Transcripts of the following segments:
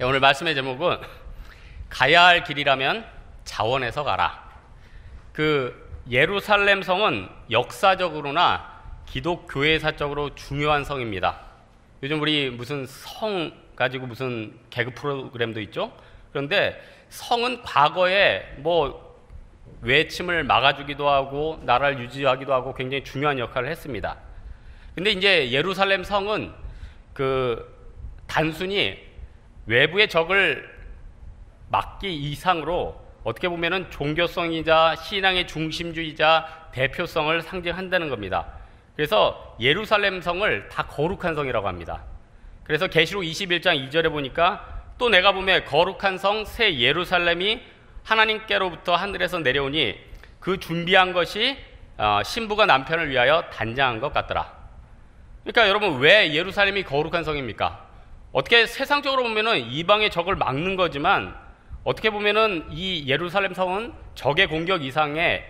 오늘 말씀의 제목은 가야 할 길이라면 자원에서 가라. 예루살렘 성은 역사적으로나 기독교회사적으로 중요한 성입니다. 요즘 우리 무슨 성 가지고 무슨 개그 프로그램도 있죠. 그런데 성은 과거에 외침을 막아주기도 하고 나라를 유지하기도 하고 굉장히 중요한 역할을 했습니다. 근데 이제 예루살렘 성은 단순히 외부의 적을 막기 이상으로 어떻게 보면은 종교성이자 신앙의 중심주의자 대표성을 상징한다는 겁니다. 그래서 예루살렘 성을 다 거룩한 성이라고 합니다. 그래서 계시록 21장 2절에 보니까 또 내가 보매 거룩한 성 새 예루살렘이 하나님께로부터 하늘에서 내려오니 그 준비한 것이 신부가 남편을 위하여 단장한 것 같더라. 그러니까 여러분, 왜 예루살렘이 거룩한 성입니까? 어떻게 세상적으로 보면은 이방의 적을 막는 거지만 어떻게 보면은 이 예루살렘 성은 적의 공격 이상의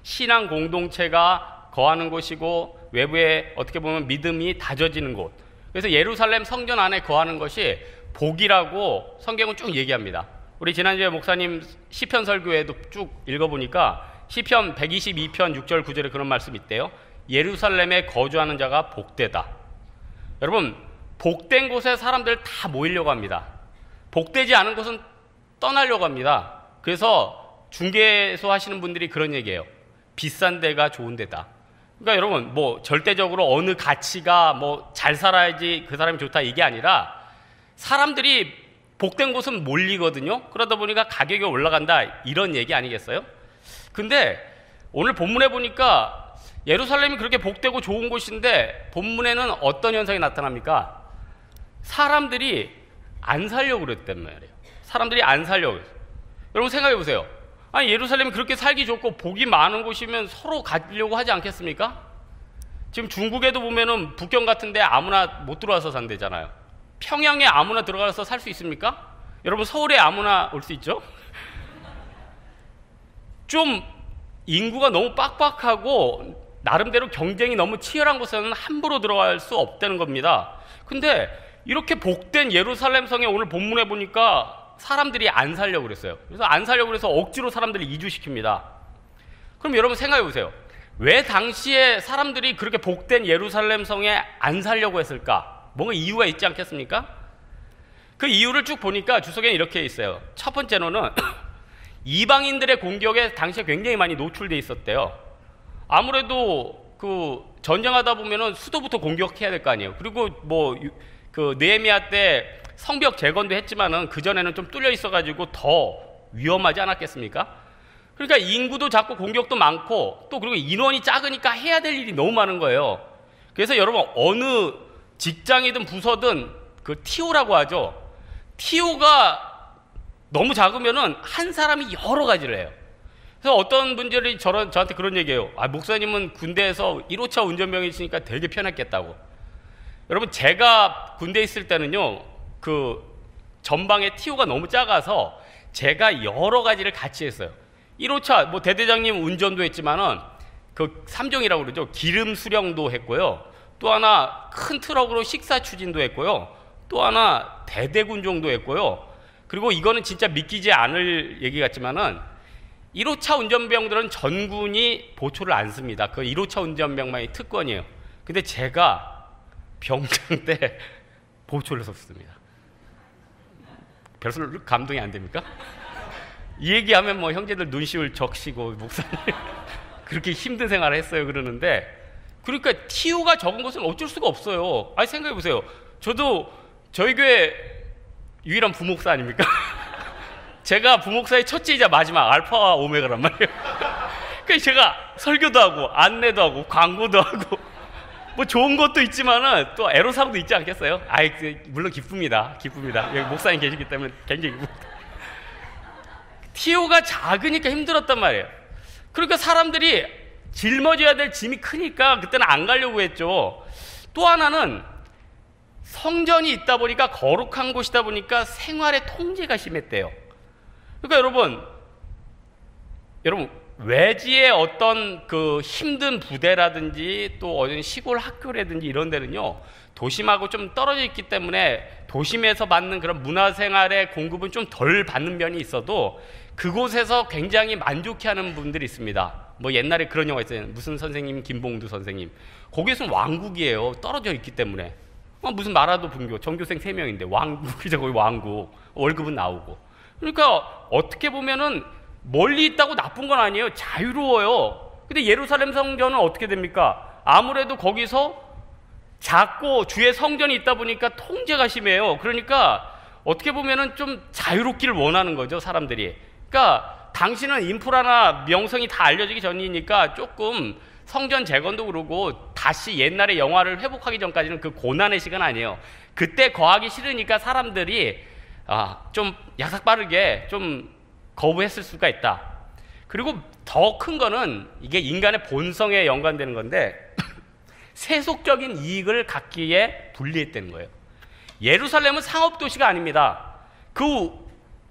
신앙 공동체가 거하는 곳이고 외부에 어떻게 보면 믿음이 다져지는 곳. 그래서 예루살렘 성전 안에 거하는 것이 복이라고 성경은 쭉 얘기합니다. 우리 지난주에 목사님 시편 설교에도 쭉 읽어보니까 시편 122편 6절 9절에 그런 말씀이 있대요. 예루살렘에 거주하는 자가 복되다. 여러분, 복된 곳에 사람들 다 모이려고 합니다. 복되지 않은 곳은 떠나려고 합니다. 그래서 중개소 하시는 분들이 그런 얘기예요. 비싼 데가 좋은 데다. 그러니까 여러분, 절대적으로 어느 가치가 잘 살아야지 그 사람이 좋다 이게 아니라 사람들이 복된 곳은 몰리거든요. 그러다 보니까 가격이 올라간다 이런 얘기 아니겠어요? 근데 오늘 본문에 보니까 예루살렘이 그렇게 복되고 좋은 곳인데 본문에는 어떤 현상이 나타납니까? 사람들이 안 살려고 그랬단 말이에요. 사람들이 안 살려고 그랬어요. 여러분 생각해 보세요. 아니, 예루살렘이 그렇게 살기 좋고 복이 많은 곳이면 서로 가려고 하지 않겠습니까? 지금 중국에도 보면은 북경 같은데 아무나 못 들어와서 산대잖아요. 평양에 아무나 들어가서 살 수 있습니까? 여러분, 서울에 아무나 올 수 있죠? 좀 인구가 너무 빡빡하고 나름대로 경쟁이 너무 치열한 곳에는 함부로 들어갈 수 없다는 겁니다. 근데 이렇게 복된 예루살렘 성에 오늘 본문에 보니까 사람들이 안 살려고 그랬어요. 그래서 안 살려고 그래서 억지로 사람들을 이주시킵니다. 그럼 여러분 생각해 보세요. 왜 당시에 사람들이 그렇게 복된 예루살렘 성에 안 살려고 했을까? 뭔가 이유가 있지 않겠습니까? 그 이유를 쭉 보니까 주석에는 이렇게 있어요. 첫 번째로는 이방인들의 공격에 당시에 굉장히 많이 노출돼 있었대요. 아무래도 전쟁하다 보면은 수도부터 공격해야 될 거 아니에요. 그리고 느헤미야 때 성벽 재건도 했지만은 그전에는 좀 뚫려 있어가지고 더 위험하지 않았겠습니까? 그러니까 인구도 작고 공격도 많고 또 그리고 인원이 작으니까 해야 될 일이 너무 많은 거예요. 그래서 여러분, 어느 직장이든 부서든 TO라고 하죠. TO가 너무 작으면은 한 사람이 여러 가지를 해요. 그래서 어떤 분들이 저한테 그런 얘기해요. 목사님은 군대에서 1호차 운전병이시니까 되게 편했겠다고. 여러분, 제가 군대에 있을 때는요, 전방에 TO가 너무 작아서 제가 여러 가지를 같이 했어요. 1호차, 대대장님 운전도 했지만은 3종이라고 그러죠. 기름 수령도 했고요. 또 하나 큰 트럭으로 식사 추진도 했고요. 또 하나 대대군종도 했고요. 그리고 이거는 진짜 믿기지 않을 얘기 같지만은 1호차 운전병들은 전군이 보초를 안 씁니다. 1호차 운전병만이 특권이에요. 근데 제가 병장 때 보초를 썼습니다. 별로 감동이 안 됩니까? 이 얘기하면 형제들 눈시울 적시고 목사님 그렇게 힘든 생활을 했어요 그러는데, 그러니까 TO가 적은 것은 어쩔 수가 없어요. 생각해 보세요. 저도 저희 교회 유일한 부목사 아닙니까? 제가 부목사의 첫째이자 마지막 알파와 오메가란 말이에요. 그러니까 제가 설교도 하고 안내도 하고 광고도 하고 좋은 것도 있지만은 또 애로사항도 있지 않겠어요? 물론 기쁩니다. 여기 목사님 계시기 때문에 굉장히 기쁩니다. TO가 작으니까 힘들었단 말이에요. 그러니까 사람들이 짊어져야 될 짐이 크니까 그때는 안 가려고 했죠. 또 하나는 성전이 있다 보니까 거룩한 곳이다 보니까 생활의 통제가 심했대요. 그러니까 여러분 외지의 어떤 힘든 부대라든지 또 어떤 시골 학교라든지 이런 데는요, 도심하고 좀 떨어져 있기 때문에 도심에서 받는 그런 문화생활의 공급은 좀 덜 받는 면이 있어도 그곳에서 굉장히 만족해하는 분들이 있습니다. 뭐 옛날에 그런 영화 있어요. 무슨 선생님, 김봉두 선생님. 거기에서는 왕국이에요. 떨어져 있기 때문에. 무슨 마라도 분교, 전교생 3명인데 왕국이죠. 거기 왕국. 월급은 나오고. 그러니까 어떻게 보면은 멀리 있다고 나쁜 건 아니에요. 자유로워요. 근데 예루살렘 성전은 어떻게 됩니까? 아무래도 거기서 작고 주의 성전이 있다 보니까 통제가 심해요. 그러니까 어떻게 보면은 좀 자유롭기를 원하는 거죠, 사람들이. 그러니까 당신은 인프라나 명성이 다 알려지기 전이니까 조금 성전 재건도 그러고 다시 옛날의 영화를 회복하기 전까지는 그 고난의 시간 아니에요. 그때 거하기 싫으니까 사람들이 좀 야삭 빠르게 좀 거부했을 수가 있다. 그리고 더 큰 거는 이게 인간의 본성에 연관되는 건데 세속적인 이익을 갖기에 불리했다는 거예요. 예루살렘은 상업도시가 아닙니다. 그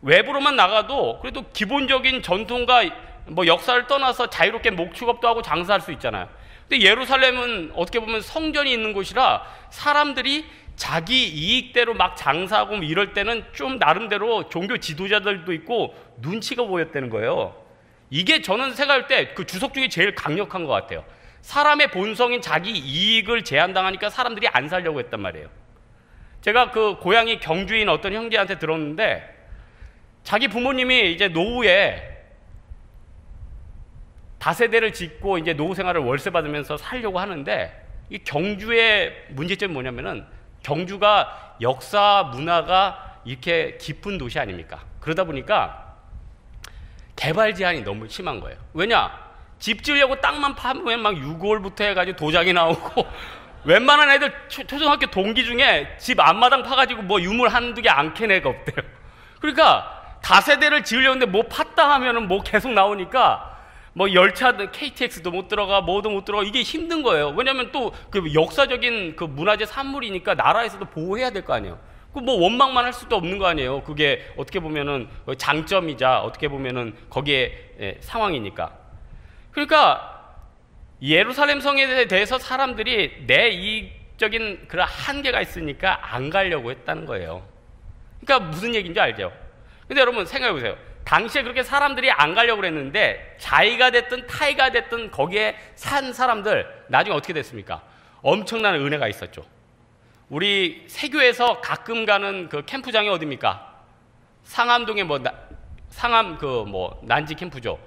외부로만 나가도 그래도 기본적인 전통과 뭐 역사를 떠나서 자유롭게 목축업도 하고 장사할 수 있잖아요. 근데 예루살렘은 어떻게 보면 성전이 있는 곳이라 사람들이 자기 이익대로 막 장사하고 이럴 때는 좀 나름대로 종교 지도자들도 있고 눈치가 보였다는 거예요. 이게 저는 생각할 때 그 주석 중에 제일 강력한 것 같아요. 사람의 본성인 자기 이익을 제한당하니까 사람들이 안 살려고 했단 말이에요. 제가 그 고향이 경주인 어떤 형제한테 들었는데 자기 부모님이 이제 노후에 다세대를 짓고 이제 노후 생활을 월세 받으면서 살려고 하는데 이 경주의 문제점이 뭐냐면은 경주가 역사 문화가 이렇게 깊은 도시 아닙니까? 그러다 보니까 개발 제한이 너무 심한 거예요. 왜냐? 집 지으려고 땅만 파면 막 6월부터 해가지고 도장이 나오고 웬만한 애들 초등학교 동기 중에 집 앞마당 파가지고 뭐 유물 한두 개 안 캔 애가 없대요. 그러니까 다세대를 지으려는데 뭐 팠다 하면은 뭐 계속 나오니까 뭐 열차도 KTX도 못 들어가 뭐도 못 들어가 이게 힘든 거예요. 왜냐하면 또 그 역사적인 그 문화재 산물이니까 나라에서도 보호해야 될 거 아니에요. 그 뭐 원망만 할 수도 없는 거 아니에요. 그게 어떻게 보면은 장점이자 어떻게 보면은 거기에 상황이니까. 그러니까 예루살렘 성에 대해서 사람들이 내 이익적인 그런 한계가 있으니까 안 가려고 했다는 거예요. 그러니까 무슨 얘기인지 알죠? 근데 여러분 생각해 보세요. 당시에 그렇게 사람들이 안 가려고 그랬는데 자의가 됐든 타의가 됐든 거기에 산 사람들 나중에 어떻게 됐습니까? 엄청난 은혜가 있었죠. 우리 세교에서 가끔 가는 그 캠프장이 어디입니까? 상암동에 상암 난지 캠프죠.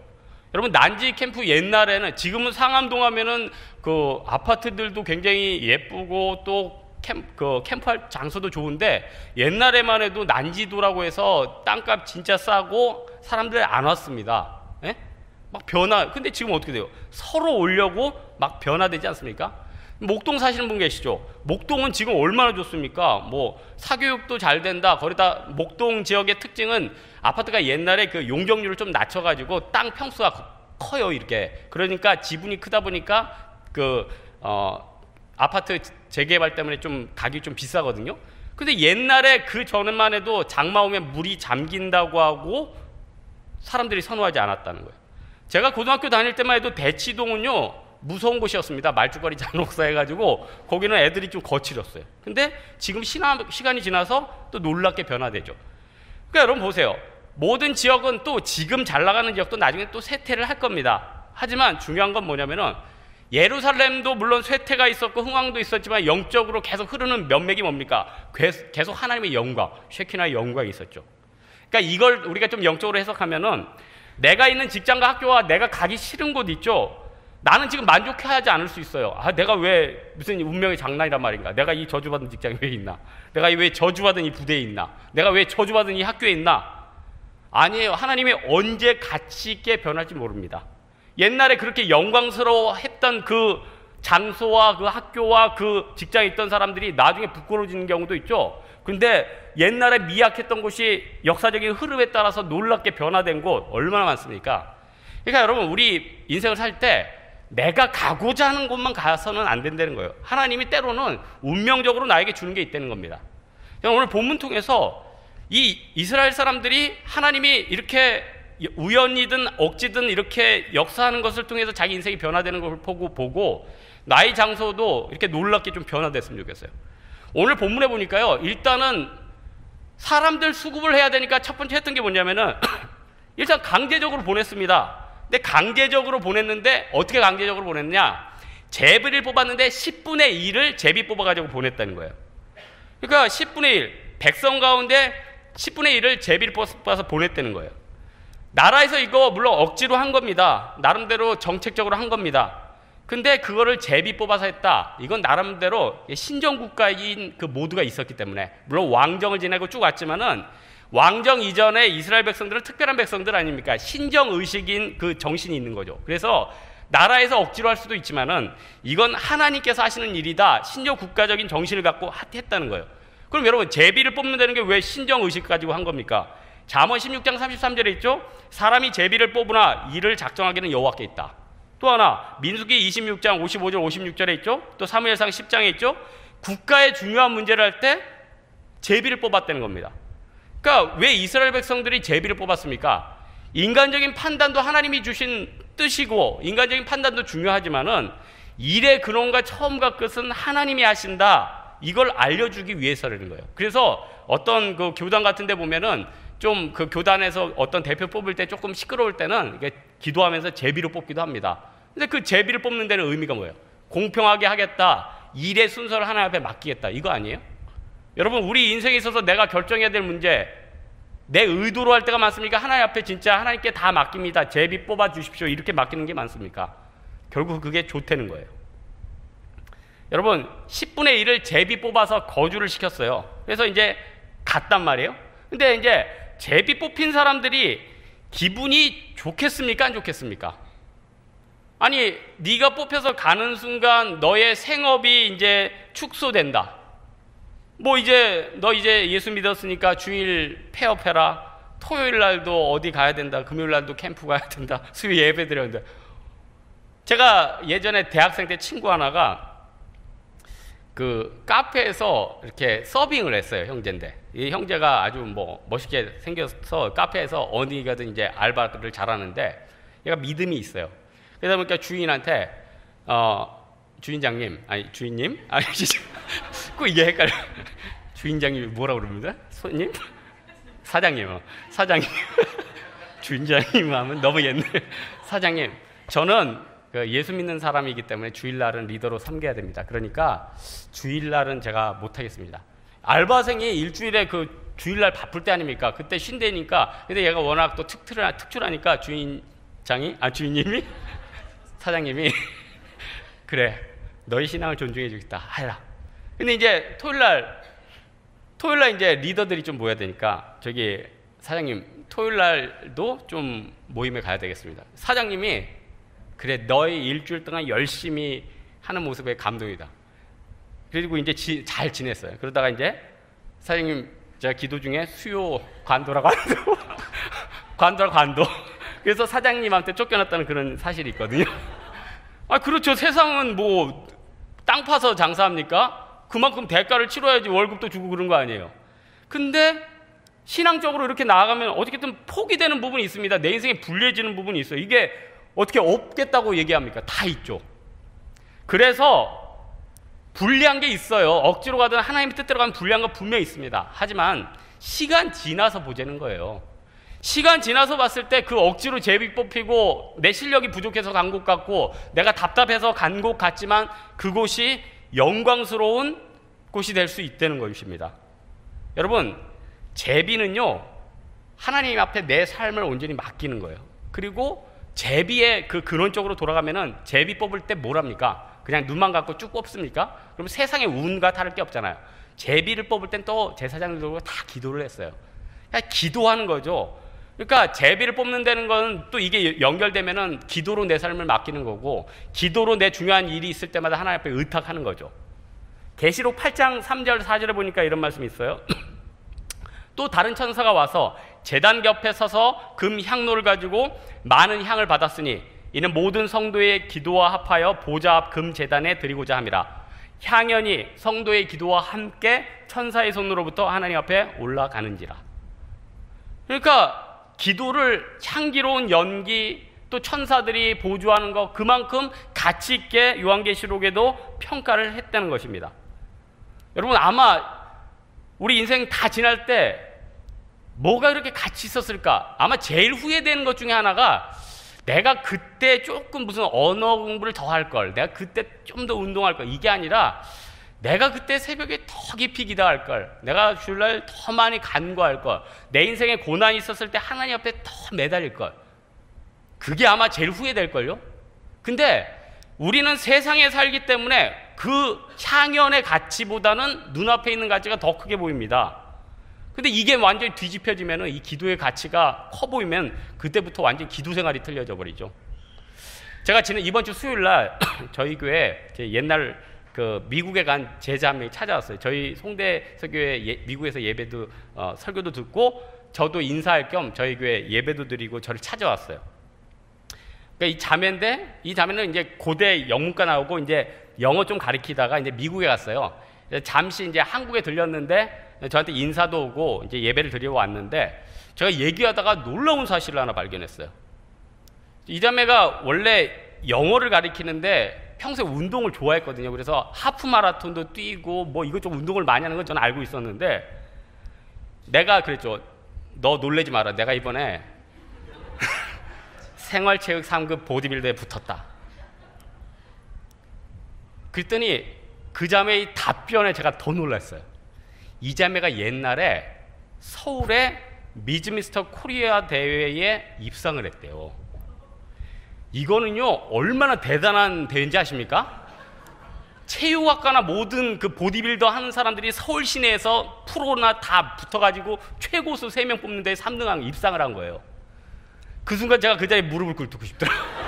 여러분 난지 캠프 옛날에는 지금은 상암동 하면은 그 아파트들도 굉장히 예쁘고 또 캠프할 장소도 좋은데 옛날에만 해도 난지도라고 해서 땅값 진짜 싸고 사람들 안 왔습니다. 예? 막 근데 지금 어떻게 돼요? 서로 오려고 막 변화되지 않습니까? 목동 사시는 분 계시죠? 목동은 지금 얼마나 좋습니까? 뭐 사교육도 잘 된다. 거기다 목동 지역의 특징은 아파트가 옛날에 그 용적률을 좀 낮춰가지고 땅 평수가 커요 이렇게. 그러니까 지분이 크다 보니까 아파트 재개발 때문에 좀 가격이 좀 비싸거든요. 근데 옛날에 그 전에만 해도 장마 오면 물이 잠긴다고 하고 사람들이 선호하지 않았다는 거예요. 제가 고등학교 다닐 때만 해도 대치동은요 무서운 곳이었습니다. 말죽거리 잔혹사 해가지고 거기는 애들이 좀 거칠었어요. 근데 지금 시간이 지나서 또 놀랍게 변화되죠. 그러니까 여러분 보세요. 모든 지역은 또 지금 잘 나가는 지역도 나중에 또 쇠퇴를 할 겁니다. 하지만 중요한 건 뭐냐면은 예루살렘도 물론 쇠퇴가 있었고 흥황도 있었지만 영적으로 계속 흐르는 면맥이 뭡니까? 계속 하나님의 영광, 쉐키나의 영광이 있었죠. 그러니까 이걸 우리가 좀 영적으로 해석하면은 내가 있는 직장과 학교와 내가 가기 싫은 곳 있죠. 나는 지금 만족해하지 않을 수 있어요. 내가 왜 무슨 운명의 장난이란 말인가? 내가 이 저주받은 직장에 왜 있나? 내가 왜 저주받은 이 부대에 있나? 내가 왜 저주받은 이 학교에 있나? 아니에요. 하나님이 언제 가치 있게 변할지 모릅니다. 옛날에 그렇게 영광스러워했던 그 장소와 그 학교와 그 직장에 있던 사람들이 나중에 부끄러워지는 경우도 있죠. 근데 옛날에 미약했던 곳이 역사적인 흐름에 따라서 놀랍게 변화된 곳 얼마나 많습니까? 그러니까 여러분 우리 인생을 살 때 내가 가고자 하는 곳만 가서는 안 된다는 거예요. 하나님이 때로는 운명적으로 나에게 주는 게 있다는 겁니다. 오늘 본문 통해서 이 이스라엘 사람들이 하나님이 이렇게 우연이든 억지든 이렇게 역사하는 것을 통해서 자기 인생이 변화되는 걸 보고 나의 장소도 이렇게 놀랍게 좀 변화됐으면 좋겠어요. 오늘 본문에 보니까요, 일단은 사람들 수급을 해야 되니까 첫 번째 했던 게 뭐냐면은 일단 강제적으로 보냈습니다. 근데 강제적으로 보냈는데 어떻게 강제적으로 보냈냐? 제비를 뽑았는데 10분의 1을 제비 뽑아가지고 보냈다는 거예요. 그러니까 10분의 1, 백성 가운데 10분의 1을 제비를 뽑아서 보냈다는 거예요. 나라에서 이거 물론 억지로 한 겁니다. 나름대로 정책적으로 한 겁니다. 근데 그거를 제비 뽑아서 했다. 이건 나름대로 신정국가인 그 모두가 있었기 때문에, 물론 왕정을 지내고 쭉 왔지만은 왕정 이전에 이스라엘 백성들은 특별한 백성들 아닙니까? 신정의식인 그 정신이 있는 거죠. 그래서 나라에서 억지로 할 수도 있지만은 이건 하나님께서 하시는 일이다. 신정국가적인 정신을 갖고 했다는 거예요. 그럼 여러분, 제비를 뽑는다는 게 왜 신정의식 가지고 한 겁니까? 잠언 16장 33절에 있죠? 사람이 제비를 뽑으나 이를 작정하기는 여호와께 있다. 또 하나, 민수기 26장 55절 56절에 있죠? 또 사무엘상 10장에 있죠? 국가의 중요한 문제를 할 때 제비를 뽑았다는 겁니다. 그러니까 왜 이스라엘 백성들이 제비를 뽑았습니까? 인간적인 판단도 하나님이 주신 뜻이고 인간적인 판단도 중요하지만은 일의 근원과 처음과 끝은 하나님이 하신다. 이걸 알려주기 위해서라는 거예요. 그래서 어떤 그 교단 같은 데 보면은 좀 그 교단에서 어떤 대표 뽑을 때 조금 시끄러울 때는 이게 기도하면서 제비로 뽑기도 합니다. 근데 그 제비를 뽑는 데는 의미가 뭐예요? 공평하게 하겠다. 일의 순서를 하나님 앞에 맡기겠다. 이거 아니에요? 여러분, 우리 인생에 있어서 내가 결정해야 될 문제, 내 의도로 할 때가 많습니까? 하나님 앞에 진짜 하나님께 다 맡깁니다. 제비 뽑아 주십시오. 이렇게 맡기는 게 많습니까? 결국 그게 좋다는 거예요. 여러분, 10분의 1을 제비 뽑아서 거주를 시켰어요. 그래서 이제 갔단 말이에요. 근데 이제 제비 뽑힌 사람들이 기분이 좋겠습니까? 안 좋겠습니까? 아니, 네가 뽑혀서 가는 순간 너의 생업이 이제 축소된다. 뭐 이제 너 이제 예수 믿었으니까 주일 폐업해라. 토요일 날도 어디 가야 된다. 금요일 날도 캠프 가야 된다. 수요 예배 드려야 된다. 제가 예전에 대학생 때 친구 하나가 그 카페에서 이렇게 서빙을 했어요. 형제인데 이 형제가 아주 뭐 멋있게 생겨서 카페에서 어디 가든 이제 알바를 잘하는데 얘가 믿음이 있어요. 그러다 보니까 주인한테 주인장님, 아니 주인님, 아니 꼭 이게 헷갈려. 주인장님이 뭐라고 그럽니다? 손님? 사장님, 사장님. 주인장님 하면 너무 옛날. 사장님, 저는 예수 믿는 사람이기 때문에 주일날은 리더로 섬겨야 됩니다. 그러니까 주일날은 제가 못하겠습니다. 알바생이 일주일에 그 주일날 바쁠 때 아닙니까? 그때 쉰대니까. 근데 얘가 워낙 또 특출하니까 주인님이 사장님이 그래, 너희 신앙을 존중해 주겠다. 하라. 근데 이제 토요일날 이제 리더들이 좀 모여야 되니까 저기 사장님 토요일날도 좀 모임에 가야 되겠습니다. 사장님이 그래, 너희 일주일 동안 열심히 하는 모습에 감동이다. 그리고 이제 잘 지냈어요. 그러다가 이제 사장님, 제가 기도 중에 수요 관도라고 하는데 관도. 그래서 사장님한테 쫓겨났다는 그런 사실이 있거든요. 아, 그렇죠. 세상은 뭐 땅 파서 장사합니까? 그만큼 대가를 치러야지 월급도 주고 그런 거 아니에요. 근데 신앙적으로 이렇게 나아가면 어떻게든 포기되는 부분이 있습니다. 내 인생에 불리해지는 부분이 있어요. 이게 어떻게 없겠다고 얘기합니까? 다 있죠. 그래서 불리한 게 있어요. 억지로 가든 하나님의 뜻대로 가면 불리한 건 분명히 있습니다. 하지만 시간 지나서 보자는 거예요. 시간 지나서 봤을 때 그 억지로 제비 뽑히고 내 실력이 부족해서 간 곳 같고 내가 답답해서 간 곳 같지만 그곳이 영광스러운 곳이 될 수 있다는 것입니다. 여러분, 제비는요, 하나님 앞에 내 삶을 온전히 맡기는 거예요. 그리고 제비의 그 근원적으로 돌아가면은 제비 뽑을 때 뭘 합니까? 그냥 눈만 감고 쭉 뽑습니까? 그럼 세상의 운과 다를 게 없잖아요. 제비를 뽑을 땐 또 제사장들도 다 기도를 했어요. 그냥 기도하는 거죠. 그러니까 제비를 뽑는다는 건 또 이게 연결되면은 기도로 내 삶을 맡기는 거고, 기도로 내 중요한 일이 있을 때마다 하나님 앞에 의탁하는 거죠. 계시록 8장 3절 4절에 보니까 이런 말씀이 있어요. 또 다른 천사가 와서 제단 곁에 서서 금 향로를 가지고 많은 향을 받았으니 이는 모든 성도의 기도와 합하여 보좌 앞 금 제단에 드리고자 함이라. 향연이 성도의 기도와 함께 천사의 손으로부터 하나님 앞에 올라가는지라. 그러니까 기도를 향기로운 연기, 또 천사들이 보조하는 것, 그만큼 가치 있게 요한계시록에도 평가를 했다는 것입니다. 여러분 아마 우리 인생 다 지날 때 뭐가 그렇게 같이 있었을까? 아마 제일 후회되는 것 중에 하나가 내가 그때 조금 무슨 언어 공부를 더 할 걸, 내가 그때 좀 더 운동할 걸, 이게 아니라 내가 그때 새벽에 더 깊이 기도할 걸, 내가 주일날 더 많이 간구할 걸, 내 인생에 고난이 있었을 때 하나님 앞에 더 매달릴 걸. 그게 아마 제일 후회될걸요? 근데 우리는 세상에 살기 때문에 그 향연의 가치보다는 눈앞에 있는 가치가 더 크게 보입니다. 근데 이게 완전히 뒤집혀지면, 이 기도의 가치가 커 보이면 그때부터 완전히 기도 생활이 틀려져 버리죠. 제가 이번 주 수요일 날 저희 교회 옛날 그 미국에 간 제자 한 명이 찾아왔어요. 저희 송대 설교회 미국에서 예배도 설교도 듣고 저도 인사할 겸 저희 교회 예배도 드리고 저를 찾아왔어요. 그러니까 이 자매인데, 이 자매는 이제 고대 영문과 나오고 이제 영어 좀 가르치다가 이제 미국에 갔어요. 잠시 이제 한국에 들렸는데 저한테 인사도 오고 이제 예배를 드리러 왔는데, 제가 얘기하다가 놀라운 사실을 하나 발견했어요. 이 자매가 원래 영어를 가르치는데 평소에 운동을 좋아했거든요. 그래서 하프 마라톤도 뛰고 뭐 이것저것 운동을 많이 하는 건 저는 알고 있었는데, 내가 그랬죠. 너 놀래지 마라. 내가 이번에 생활체육 3급 보디빌더에 붙었다. 그랬더니 그 자매의 답변에 제가 더 놀랐어요. 이 자매가 옛날에 서울의 미즈미스터 코리아 대회에 입상을 했대요. 이거는요 얼마나 대단한 대회인지 아십니까? 체육학과나 모든 그 보디빌더 하는 사람들이 서울 시내에서 프로나 다 붙어가지고 최고수 3명 뽑는 데에 3등한 입상을 한 거예요. 그 순간 제가 그 자리에 무릎을 꿇고 싶더라고요.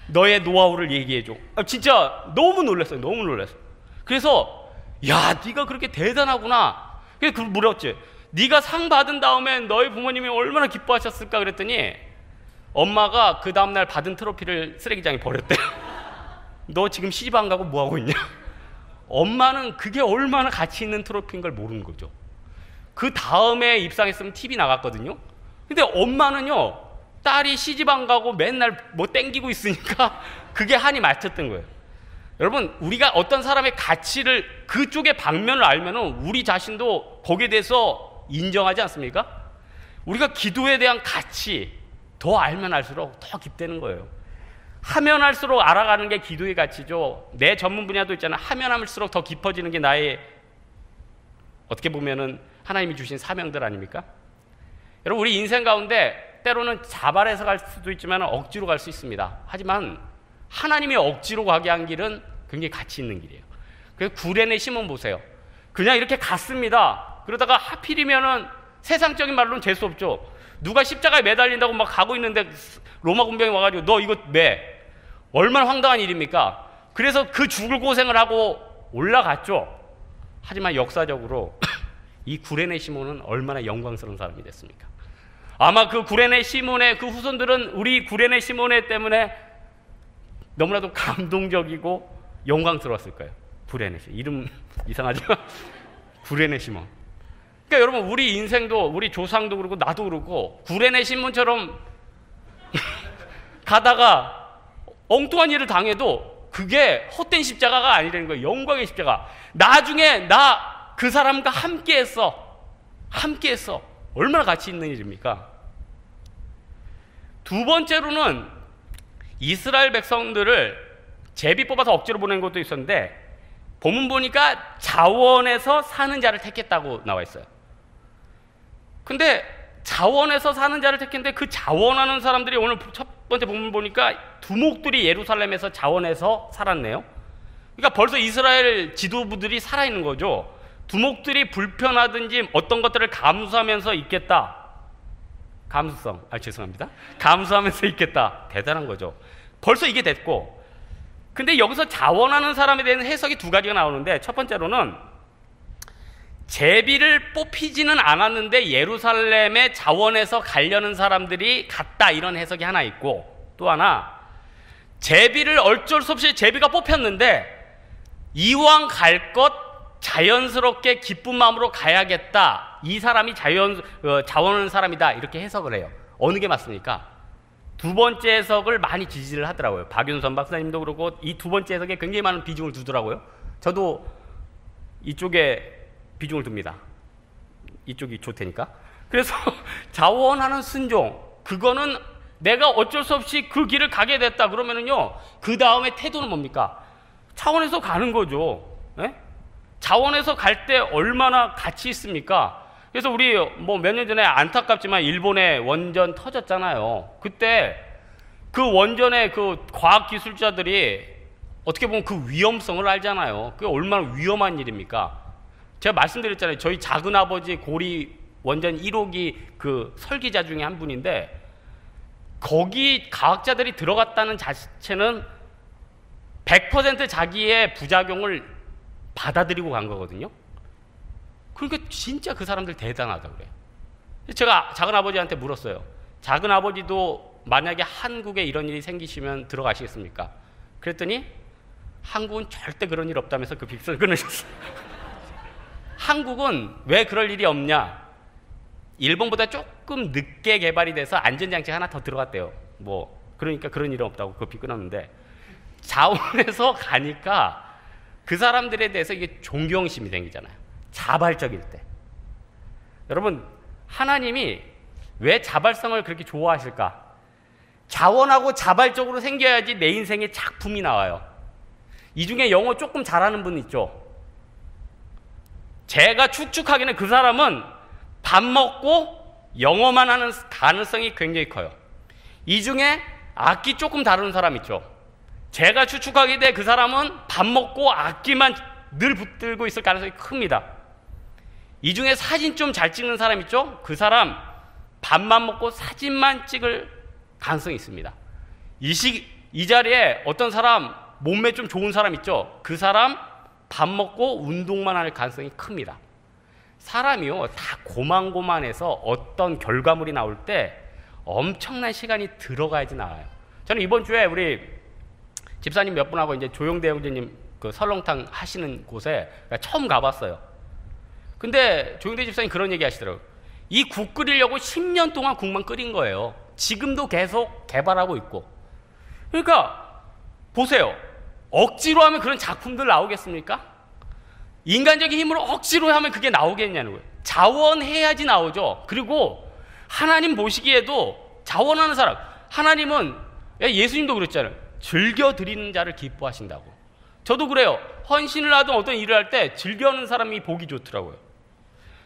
너의 노하우를 얘기해줘. 진짜 너무 놀랐어요. 너무 놀랐어요. 그래서 야, 네가 그렇게 대단하구나. 그래서 그걸 물었지. 네가 상 받은 다음에 너희 부모님이 얼마나 기뻐하셨을까 그랬더니 엄마가 그 다음날 받은 트로피를 쓰레기장에 버렸대요. 너 지금 시집 안 가고 뭐하고 있냐? 엄마는 그게 얼마나 가치 있는 트로피인 걸 모르는 거죠. 그 다음에 입상했으면 TV 나갔거든요. 근데 엄마는요, 딸이 시집 안 가고 맨날 뭐 땡기고 있으니까 그게 한이 맞췄던 거예요. 여러분, 우리가 어떤 사람의 가치를, 그쪽의 방면을 알면은 우리 자신도 거기에 대해서 인정하지 않습니까? 우리가 기도에 대한 가치 더 알면 알수록 더 깊다는 거예요. 하면 할수록 알아가는 게 기도의 가치죠. 내 전문 분야도 있잖아요. 하면 할수록 더 깊어지는 게 나의, 어떻게 보면은 하나님이 주신 사명들 아닙니까? 여러분, 우리 인생 가운데 때로는 자발해서 갈 수도 있지만 억지로 갈 수 있습니다. 하지만 하나님이 억지로 가게 한 길은 굉장히 가치 있는 길이에요. 그래서 구레네 시몬 보세요. 그냥 이렇게 갔습니다. 그러다가 하필이면은 세상적인 말로는 될 수 없죠. 누가 십자가에 매달린다고 막 가고 있는데 로마 군병이 와가지고 너 이거 매. 얼마나 황당한 일입니까? 그래서 그 죽을 고생을 하고 올라갔죠. 하지만 역사적으로 이 구레네 시몬은 얼마나 영광스러운 사람이 됐습니까? 아마 그 구레네 시몬의 그 후손들은 우리 구레네 시몬의 때문에 너무나도 감동적이고 영광스러웠을 거예요. 구레네 시몬. 이름 이상하죠? 구레네 시몬. 그러니까 여러분, 우리 인생도, 우리 조상도 그렇고 나도 그렇고 구레네 시몬처럼 가다가 엉뚱한 일을 당해도 그게 헛된 십자가가 아니라는 거예요. 영광의 십자가. 나중에 나 그 사람과 함께했어. 얼마나 가치 있는 일입니까? 두 번째로는 이스라엘 백성들을 제비 뽑아서 억지로 보낸 것도 있었는데, 본문 보니까 자원에서 사는 자를 택했다고 나와 있어요. 근데 자원에서 사는 자를 택했는데 그 자원하는 사람들이 오늘 첫 번째 본문 보니까 두목들이 예루살렘에서 자원해서 살았네요. 그러니까 벌써 이스라엘 지도부들이 살아있는 거죠. 두목들이 불편하든지 어떤 것들을 감수하면서 있겠다. 감수하면서 있겠다. 대단한 거죠. 벌써 이게 됐고, 근데 여기서 자원하는 사람에 대한 해석이 두 가지가 나오는데, 첫 번째로는 제비를 뽑히지는 않았는데 예루살렘에 자원해서 가려는 사람들이 갔다, 이런 해석이 하나 있고, 또 하나 제비를 어쩔 수 없이 제비가 뽑혔는데 이왕 갈 것 자연스럽게 기쁜 마음으로 가야겠다. 이 사람이 자원하는 사람이다. 이렇게 해석을 해요. 어느 게 맞습니까? 두 번째 해석을 많이 지지를 하더라고요. 박윤선 박사님도 그러고 이 두 번째 해석에 굉장히 많은 비중을 두더라고요. 저도 이쪽에 비중을 둡니다. 이쪽이 좋다니까. 그래서 자원하는 순종, 그거는 내가 어쩔 수 없이 그 길을 가게 됐다 그러면은요, 그 다음에 태도는 뭡니까? 차원에서 가는 거죠. 예? 자원에서 갈 때 얼마나 가치 있습니까? 그래서 우리 뭐 몇 년 전에 안타깝지만 일본에 원전 터졌잖아요. 그때 그 원전의 그 과학기술자들이 어떻게 보면 그 위험성을 알잖아요. 그게 얼마나 위험한 일입니까? 제가 말씀드렸잖아요. 저희 작은아버지 고리 원전 1호기 그 설계자 중에 한 분인데, 거기 과학자들이 들어갔다는 자체는 100% 자기의 부작용을 받아들이고 간 거거든요. 그러니까 진짜 그 사람들 대단하다 그래요. 제가 작은아버지한테 물었어요. 작은아버지도 만약에 한국에 이런 일이 생기시면 들어가시겠습니까? 그랬더니 한국은 절대 그런 일 없다면서 그 빅선을 끊으셨어요. 한국은 왜 그럴 일이 없냐? 일본보다 조금 늦게 개발이 돼서 안전장치가 하나 더 들어갔대요. 뭐 그러니까 그런 일은 없다고 급히 끊었는데, 자원에서 가니까 그 사람들에 대해서 이게 존경심이 생기잖아요. 자발적일 때. 여러분, 하나님이 왜 자발성을 그렇게 좋아하실까? 자원하고 자발적으로 생겨야지 내 인생에 작품이 나와요. 이 중에 영어 조금 잘하는 분 있죠? 제가 축축하기는 그 사람은 밥 먹고 영어만 하는 가능성이 굉장히 커요. 이 중에 악기 조금 다루는 사람 있죠? 제가 추측하기에 그 사람은 밥 먹고 악기만 늘 붙들고 있을 가능성이 큽니다. 이 중에 사진 좀 잘 찍는 사람 있죠? 그 사람 밥만 먹고 사진만 찍을 가능성이 있습니다. 이 자리에 어떤 사람 몸매 좀 좋은 사람 있죠? 그 사람 밥 먹고 운동만 할 가능성이 큽니다. 사람이요, 다 고만고만해서 어떤 결과물이 나올 때 엄청난 시간이 들어가야지 나와요. 저는 이번 주에 우리 집사님 몇 분하고 이제 조용대 형제님 그 설렁탕 하시는 곳에 처음 가봤어요. 근데 조용대 집사님 그런 얘기 하시더라고요. 이 국 끓이려고 10년 동안 국만 끓인 거예요. 지금도 계속 개발하고 있고. 그러니까 보세요. 억지로 하면 그런 작품들 나오겠습니까? 인간적인 힘으로 억지로 하면 그게 나오겠냐는 거예요. 자원해야지 나오죠. 그리고 하나님 보시기에도 자원하는 사람, 하나님은, 예수님도 그랬잖아요. 즐겨 드리는 자를 기뻐하신다고. 저도 그래요. 헌신을 하든 어떤 일을 할 때 즐겨하는 사람이 보기 좋더라고요.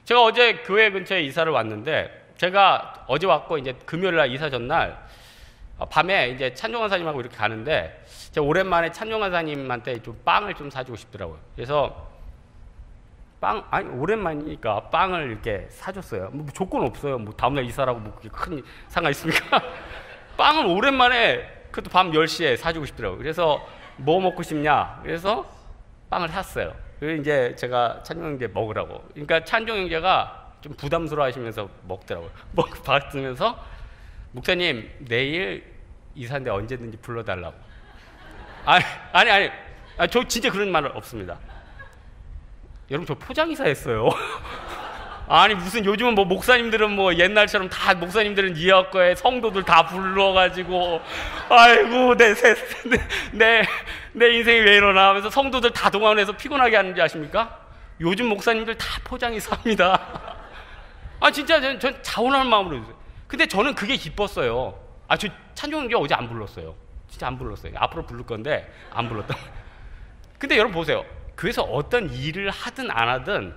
제가 어제 교회 근처에 이사를 왔는데, 제가 어제 왔고 이제 금요일날 이사 전날 밤에 이제 찬종환 사님하고 이렇게 가는데, 제가 오랜만에 찬종환 사님한테 좀 빵을 좀 사주고 싶더라고요. 그래서 오랜만이니까 빵을 이렇게 사줬어요. 뭐 조건 없어요. 뭐 다음날 이사라고 뭐 그게 큰 상관 있습니까? 빵을 오랜만에 그것도 밤 10시에 사주고 싶더라고요. 그래서 뭐 먹고 싶냐? 그래서 빵을 샀어요. 그래서 이제 제가 찬종 형제 먹으라고. 그러니까 찬종 형제가 좀 부담스러워 하시면서 먹더라고요. 받으면서 목사님 내일 이사인데 언제든지 불러달라고. 아니, 저 진짜 그런 말 없습니다. 여러분 저 포장이사 했어요. 아니 무슨 요즘은 뭐 목사님들은 뭐 옛날처럼 다 목사님들은 이어거에 성도들 다 불러가지고 아이고 내 인생이 왜 이러나 하면서 성도들 다 동원해서 피곤하게 하는지 아십니까? 요즘 목사님들 다 포장이사 합니다. 진짜 전 자원하는 마음으로 했어요. 근데 저는 그게 기뻤어요. 저 찬종 형제 어제 안 불렀어요. 진짜 안 불렀어요. 앞으로 부를 건데 안 불렀다. 근데 여러분 보세요. 그래서 어떤 일을 하든 안 하든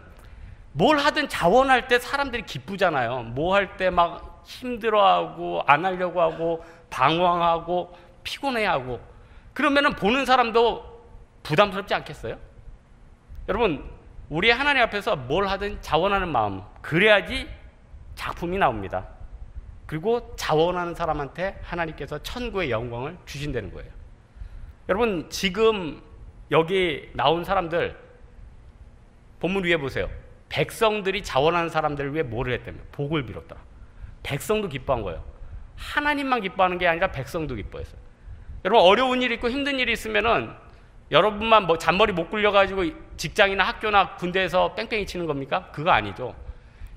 뭘 하든 자원할 때 사람들이 기쁘잖아요. 뭐 할 때 막 힘들어하고 안 하려고 하고 방황하고 피곤해하고 그러면은 보는 사람도 부담스럽지 않겠어요? 여러분 우리 하나님 앞에서 뭘 하든 자원하는 마음, 그래야지 작품이 나옵니다. 그리고 자원하는 사람한테 하나님께서 천국의 영광을 주신다는 거예요. 여러분 지금 여기 나온 사람들 본문 위에 보세요. 백성들이 자원하는 사람들을 위해 뭐를 했다며? 복을 빌었더라. 백성도 기뻐한 거예요. 하나님만 기뻐하는 게 아니라 백성도 기뻐했어요. 여러분 어려운 일이 있고 힘든 일이 있으면은 여러분만 뭐 잔머리 못 굴려가지고 직장이나 학교나 군대에서 뺑뺑이 치는 겁니까? 그거 아니죠.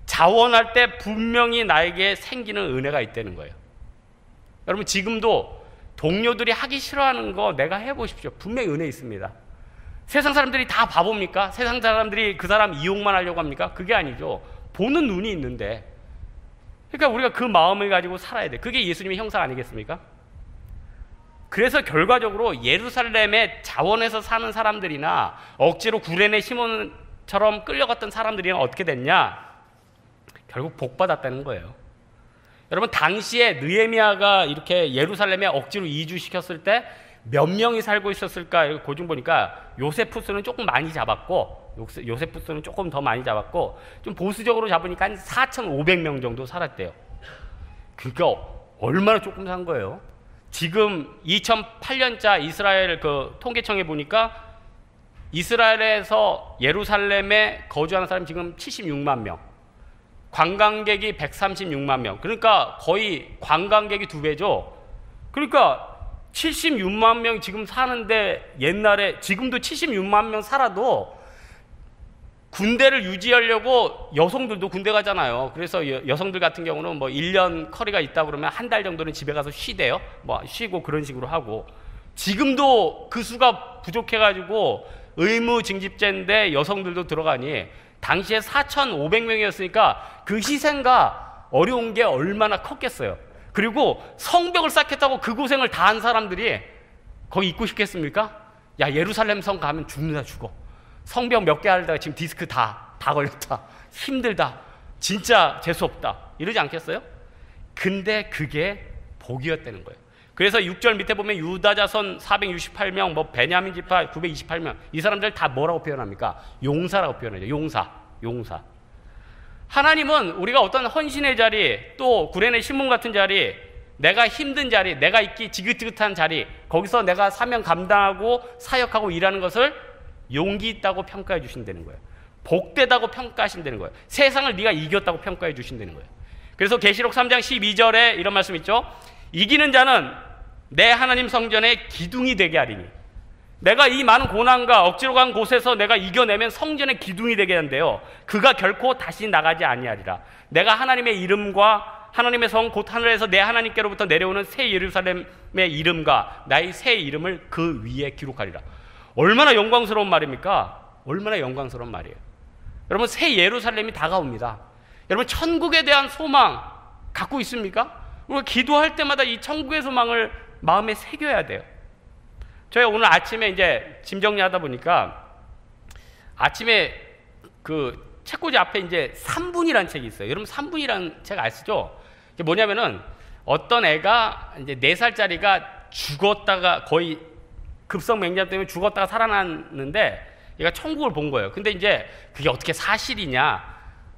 자원할 때 분명히 나에게 생기는 은혜가 있다는 거예요. 여러분 지금도 동료들이 하기 싫어하는 거 내가 해보십시오. 분명히 은혜 있습니다. 세상 사람들이 다 바보입니까? 세상 사람들이 그 사람 이용만 하려고 합니까? 그게 아니죠. 보는 눈이 있는데. 그러니까 우리가 그 마음을 가지고 살아야 돼. 그게 예수님의 형상 아니겠습니까? 그래서 결과적으로 예루살렘의 자원에서 사는 사람들이나 억지로 구레네 시몬처럼 끌려갔던 사람들이랑 어떻게 됐냐? 결국 복받았다는 거예요. 여러분, 당시에 느헤미야가 이렇게 예루살렘에 억지로 이주시켰을 때 몇 명이 살고 있었을까? 고중 보니까 요세푸스는 조금 많이 잡았고, 요세푸스는 조금 더 많이 잡았고, 좀 보수적으로 잡으니까 한 4,500명 정도 살았대요. 그러니까 얼마나 조금 산 거예요. 지금 2008년자 이스라엘 그 통계청에 보니까 이스라엘에서 예루살렘에 거주하는 사람이 지금 76만 명, 관광객이 136만 명. 그러니까 거의 관광객이 2배죠. 그러니까 76만 명 지금 사는데, 옛날에 지금도 76만 명 살아도 군대를 유지하려고 여성들도 군대 가잖아요. 그래서 여성들 같은 경우는 뭐 1년 커리가 있다 그러면 한 달 정도는 집에 가서 쉬대요. 뭐 쉬고 그런 식으로 하고, 지금도 그 수가 부족해가지고 의무징집제인데 여성들도 들어가니, 당시에 4,500명이었으니까 그 희생과 어려운 게 얼마나 컸겠어요. 그리고 성벽을 쌓겠다고 그 고생을 다 한 사람들이 거기 있고 싶겠습니까? 야, 예루살렘 성 가면 죽는다, 죽어. 성벽 몇 개 하다가 지금 디스크 다 걸렸다. 힘들다. 진짜 재수없다. 이러지 않겠어요? 근데 그게 복이었다는 거예요. 그래서 6절 밑에 보면 유다 자손 468명, 뭐 베냐민 지파 928명, 이 사람들 다 뭐라고 표현합니까? 용사라고 표현하죠. 용사. 하나님은 우리가 어떤 헌신의 자리, 또 구레네 신문 같은 자리, 내가 힘든 자리, 내가 있기 지긋지긋한 자리, 거기서 내가 사명 감당하고 사역하고 일하는 것을 용기 있다고 평가해 주신다는 거예요. 복되다고 평가하신다는 거예요. 세상을 네가 이겼다고 평가해 주신다는 거예요. 그래서 계시록 3장 12절에 이런 말씀 있죠. 이기는 자는 내 하나님 성전의 기둥이 되게 하리니. 내가 이 많은 고난과 억지로 간 곳에서 내가 이겨내면 성전의 기둥이 되게 한대요. 그가 결코 다시 나가지 아니하리라. 내가 하나님의 이름과 하나님의 성 곧 하늘에서 내 하나님께로부터 내려오는 새 예루살렘의 이름과 나의 새 이름을 그 위에 기록하리라. 얼마나 영광스러운 말입니까? 얼마나 영광스러운 말이에요. 여러분, 새 예루살렘이 다가옵니다. 여러분, 천국에 대한 소망 갖고 있습니까? 우리가 기도할 때마다 이 천국의 소망을 마음에 새겨야 돼요. 저희 오늘 아침에 이제 짐 정리하다 보니까 아침에 그 책꽂이 앞에 이제 3분이라는 책이 있어요. 여러분, 3분이라는 책 아시죠? 이게 뭐냐면은 어떤 애가 이제 4살짜리가 죽었다가 거의 급성맹장 때문에 죽었다가 살아났는데 얘가 천국을 본 거예요. 근데 이제 그게 어떻게 사실이냐?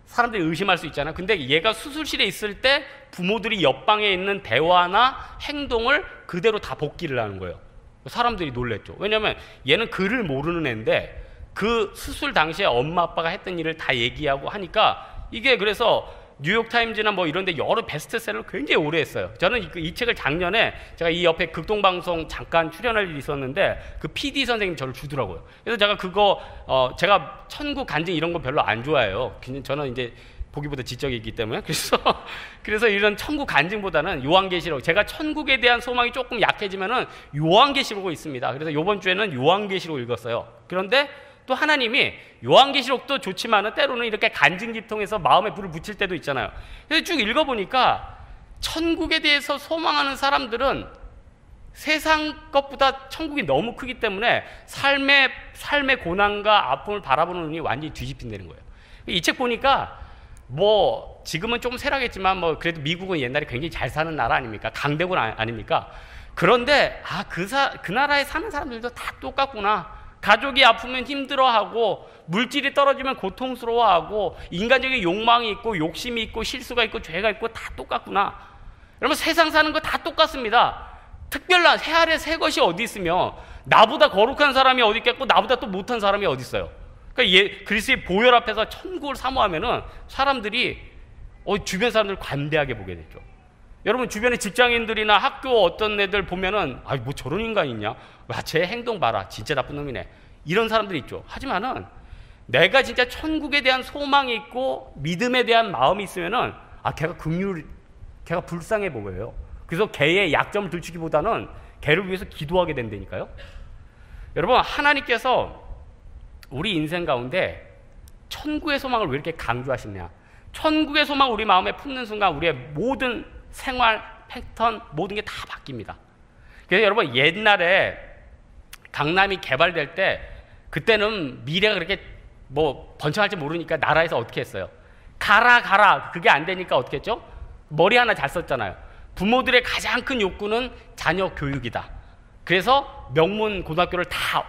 사람들이 의심할 수 있잖아요. 근데 얘가 수술실에 있을 때 부모들이 옆방에 있는 대화나 행동을 그대로 다 복기를 하는 거예요. 사람들이 놀랬죠. 왜냐하면 얘는 글을 모르는 애인데 그 수술 당시에 엄마 아빠가 했던 일을 다 얘기하고 하니까 이게 그래서 뉴욕타임즈나 뭐 이런 데 여러 베스트셀러를 굉장히 오래 했어요. 저는 이 책을 작년에 제가 이 옆에 극동방송 잠깐 출연할 일이 있었는데 그 PD 선생님이 저를 주더라고요. 그래서 제가 그거 제가 천국 간증 이런 거 별로 안 좋아해요. 저는 이제 보기보다 지적이 있기 때문에. 그래서 이런 천국 간증보다는 요한계시록, 제가 천국에 대한 소망이 조금 약해지면은 요한계시록이 있습니다. 그래서 이번 주에는 요한계시록 읽었어요. 그런데 또 하나님이 요한계시록도 좋지만은 때로는 이렇게 간증집 통해서 마음에 불을 붙일 때도 있잖아요. 그래서 쭉 읽어보니까 천국에 대해서 소망하는 사람들은 세상 것보다 천국이 너무 크기 때문에 삶의 고난과 아픔을 바라보는 눈이 완전히 뒤집힌다는 거예요. 이 책 보니까 뭐 지금은 조금 쇠락했지만 뭐 그래도 미국은 옛날에 굉장히 잘 사는 나라 아닙니까? 강대국 아닙니까? 그런데 그 나라에 사는 사람들도 다 똑같구나. 가족이 아프면 힘들어하고 물질이 떨어지면 고통스러워하고 인간적인 욕망이 있고 욕심이 있고 실수가 있고 죄가 있고 다 똑같구나. 여러분, 세상 사는 거 다 똑같습니다. 특별한 새 아래 새 것이 어디 있으며 나보다 거룩한 사람이 어디 있겠고 나보다 또 못한 사람이 어디 있어요. 그러니까 그리스도의 보혈 앞에서 천국을 사모하면은 사람들이 주변 사람들을 관대하게 보게 되죠. 여러분, 주변에 직장인들이나 학교 어떤 애들 보면은 뭐 저런 인간 있냐? 와, 쟤 행동 봐라. 진짜 나쁜 놈이네. 이런 사람들이 있죠. 하지만은 내가 진짜 천국에 대한 소망이 있고 믿음에 대한 마음이 있으면은 걔가 불쌍해 보여요. 그래서 걔의 약점을 들추기보다는 걔를 위해서 기도하게 된다니까요. 여러분, 하나님께서 우리 인생 가운데 천국의 소망을 왜 이렇게 강조하시냐? 천국의 소망을 우리 마음에 품는 순간 우리의 모든 생활 패턴 모든 게 다 바뀝니다. 그래서 여러분, 옛날에 강남이 개발될 때 그때는 미래가 그렇게 뭐 번창할지 모르니까 나라에서 어떻게 했어요? 가라 그게 안 되니까 어떻게 했죠? 머리 하나 잘 썼잖아요. 부모들의 가장 큰 욕구는 자녀 교육이다. 그래서 명문 고등학교를 다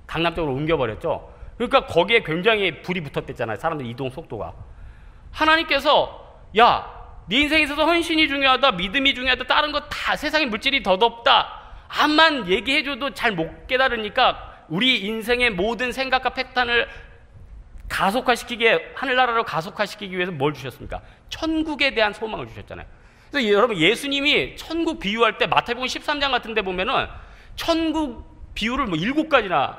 강남 쪽으로 옮겨버렸죠. 그러니까 거기에 굉장히 불이 붙었댔잖아요. 사람들 이동 속도가. 하나님께서 야, 네 인생에 있어서 헌신이 중요하다, 믿음이 중요하다, 다른 거 다 세상의 물질이 더덥다, 암만 얘기해줘도 잘 못 깨달으니까 우리 인생의 모든 생각과 패턴을 가속화시키기에, 하늘나라로 가속화시키기 위해서 뭘 주셨습니까? 천국에 대한 소망을 주셨잖아요. 그래서 여러분, 예수님이 천국 비유할 때 마태복음 13장 같은 데 보면은 천국 비유를 뭐 7가지나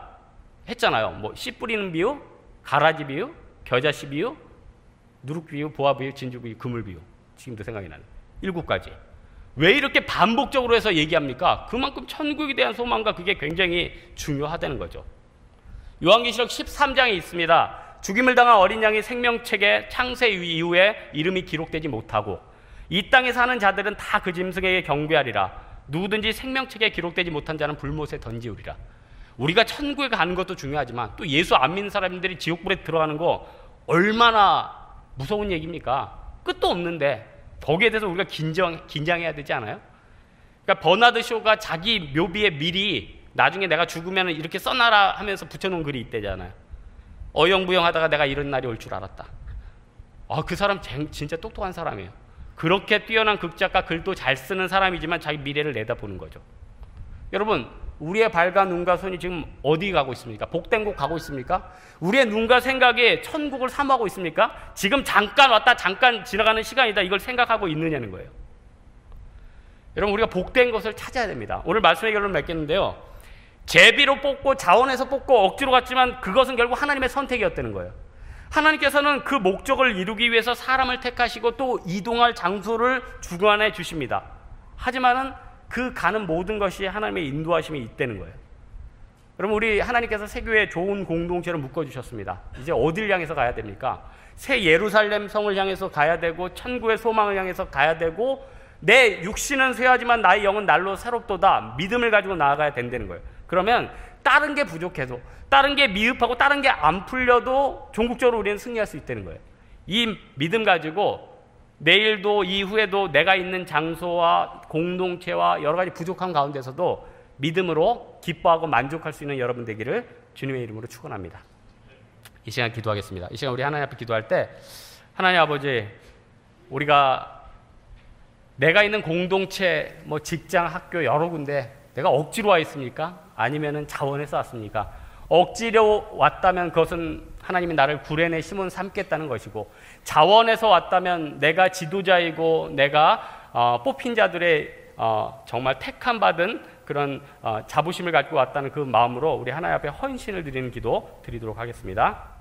했잖아요. 뭐 씨 뿌리는 비유, 가라지 비유, 겨자씨 비유, 누룩 비유, 보화 비유, 진주 비유, 그물 비유. 지금도 생각이 나는 7가지. 왜 이렇게 반복적으로 해서 얘기합니까? 그만큼 천국에 대한 소망과 그게 굉장히 중요하다는 거죠. 요한계시록 13장에 있습니다. 죽임을 당한 어린 양이 생명책에 창세 이후에 이름이 기록되지 못하고 이 땅에 사는 자들은 다 그 짐승에게 경배하리라. 누구든지 생명책에 기록되지 못한 자는 불못에 던지우리라. 우리가 천국에 가는 것도 중요하지만 또 예수 안 믿는 사람들이 지옥불에 들어가는 거 얼마나 무서운 얘기입니까? 끝도 없는데 거기에 대해서 우리가 긴장해야 되지 않아요? 그러니까 버나드 쇼가 자기 묘비에 미리 나중에 내가 죽으면 이렇게 써놔라 하면서 붙여놓은 글이 있대잖아요. 어영부영 하다가 내가 이런 날이 올 줄 알았다. 그 사람 진짜 똑똑한 사람이에요. 그렇게 뛰어난 극작가, 글도 잘 쓰는 사람이지만 자기 미래를 내다보는 거죠. 여러분, 우리의 발과 눈과 손이 지금 어디 가고 있습니까? 복된 곳 가고 있습니까? 우리의 눈과 생각이 천국을 사모하고 있습니까? 지금 잠깐 왔다 잠깐 지나가는 시간이다, 이걸 생각하고 있느냐는 거예요. 여러분, 우리가 복된 것을 찾아야 됩니다. 오늘 말씀의 결론을 맺겠는데요, 제비로 뽑고 자원에서 뽑고 억지로 갔지만 그것은 결국 하나님의 선택이었다는 거예요. 하나님께서는 그 목적을 이루기 위해서 사람을 택하시고 또 이동할 장소를 주관해 주십니다. 하지만은 그 가는 모든 것이 하나님의 인도하심이 있다는 거예요. 여러분, 우리 하나님께서 세교회 좋은 공동체를 묶어주셨습니다. 이제 어딜 향해서 가야 됩니까? 새 예루살렘 성을 향해서 가야 되고 천국의 소망을 향해서 가야 되고 내 육신은 쇠하지만 나의 영은 날로 새롭도다, 믿음을 가지고 나아가야 된다는 거예요. 그러면 다른 게 부족해도, 다른 게 미흡하고 다른 게 안 풀려도 종국적으로 우리는 승리할 수 있다는 거예요. 이 믿음 가지고 내일도 이후에도 내가 있는 장소와 공동체와 여러 가지 부족한 가운데서도 믿음으로 기뻐하고 만족할 수 있는 여러분 되기를 주님의 이름으로 축원합니다. 이 시간 기도하겠습니다. 이 시간 우리 하나님 앞에 기도할 때, 하나님 아버지, 우리가 내가 있는 공동체, 뭐 직장, 학교 여러 군데 내가 억지로 와 있습니까? 아니면은 자원해서 왔습니까? 억지로 왔다면 그것은 하나님이 나를 구레네 심은 삼겠다는 것이고, 자원해서 왔다면 내가 지도자이고 내가 뽑힌 자들의 정말 택함 받은 그런 자부심을 가지고 왔다는 그 마음으로 우리 하나님 앞에 헌신을 드리는 기도 드리도록 하겠습니다.